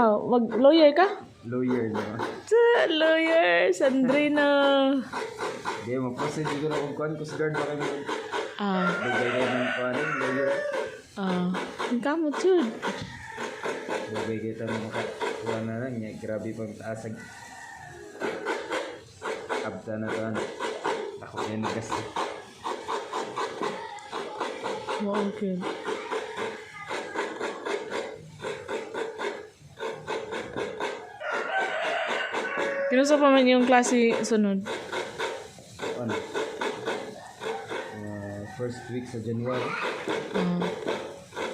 Wow, mag-lawyer ka? Lawyer na. Lawyer, Sandrina. Hindi, mag-proceed siguro kung kuhan ko si guard baka mo. Ah, Bigay na ng kuhanin, lawyer. ang kamot yun. Bigay kita mo makakuha na lang niya. Grabe pang taasag. Abda na to. Ako yan nagkasta. Wow, okay. Kinusa pa man yung klase sunod? Ano? First week sa January.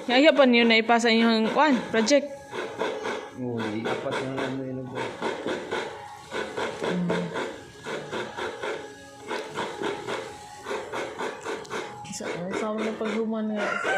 Kaya pa niyo na ipasa yung project. Oo, apat na ano yun. Sa mga paghuman nga sa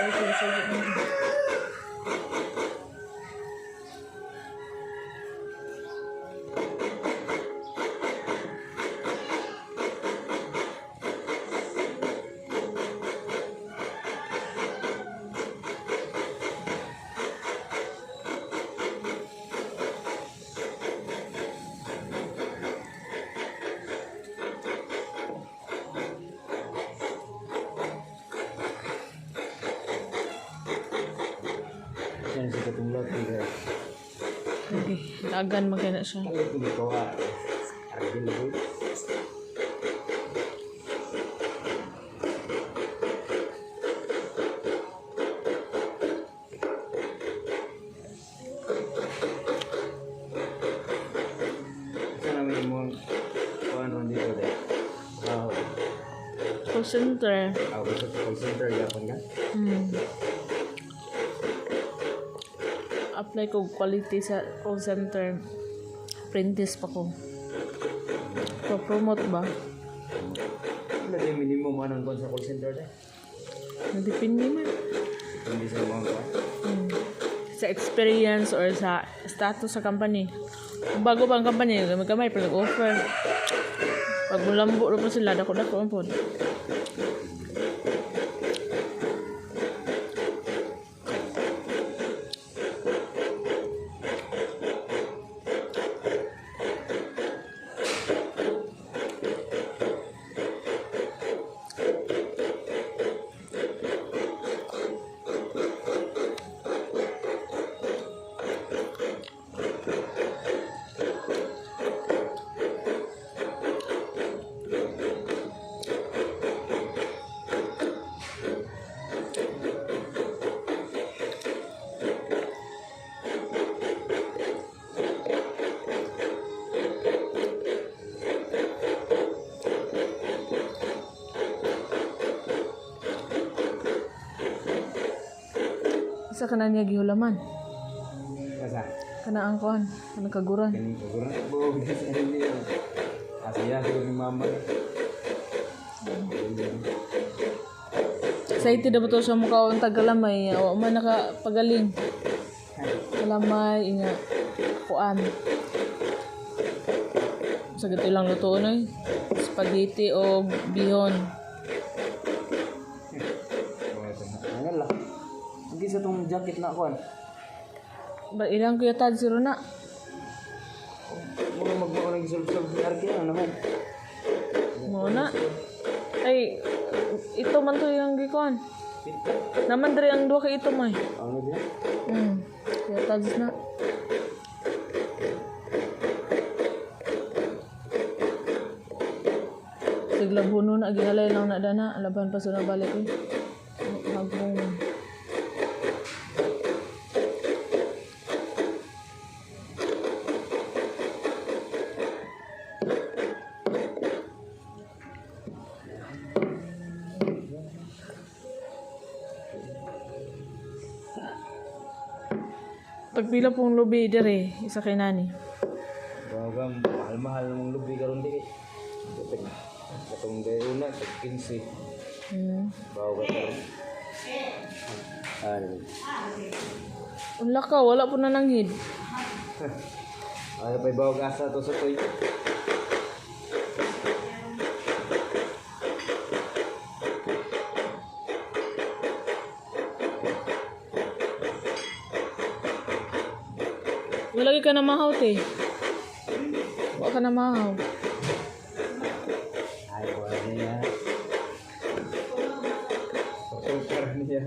Yan sa katulad. Okay, lagan magana siya. Ano ito dito ha? Argil ko. Saan namin mo kuhan ron dito deh? Call center. Gusto sa call center, yapon ka? Apply ko quality sa call center. Apprentice pa ko. Pa-promote ba? Ano yung minimum anong kuhan sa call center deh? Nadipindi man. Hindi sa mga kuhan? Sa experience or sa status sa company. Kung bago pa ang company, gamay pa nag-offer. Pag mulambo rin po sila, dako-dako ang po. Isa ka na niya gihulaman. Kasa? Kana ang kuhan. Kana kaguran. Kani kaguran po. Kasi ano niya. Asya ko ni mama. Excited na ba ito sa mukha ang tagalamay? O man nakapagaling. Kalamay, inga. Kuan. Sa gato lang lutoon ay. Spaghetti o bihon. Ano lang. Hindi sa tong jacket na kuan. Ba ilang kuya tad zero na. Mura magbawa ng sulsol ni Arki ano naman. Muna. Ay, ito man to yung gikuan. Naman diri ang duha ka ito may. Ano dia? Kuya tad na. Siglabuno na ginalay lang na dana, laban pa sa nabalik eh. Hagong. Pagpila pong lubi dire, isa kay nani. Bagam mahal-mahal mong lubi karon di. Katong gayuna tag 15. Bawo ka karon. Ano? Unla ka, wala po na nanghid. Ay pay bawo asa to sa toy. Wala lagi ka na mahaw, te. Wala ka na mahaw. Ay, wala niya. Sukar niya.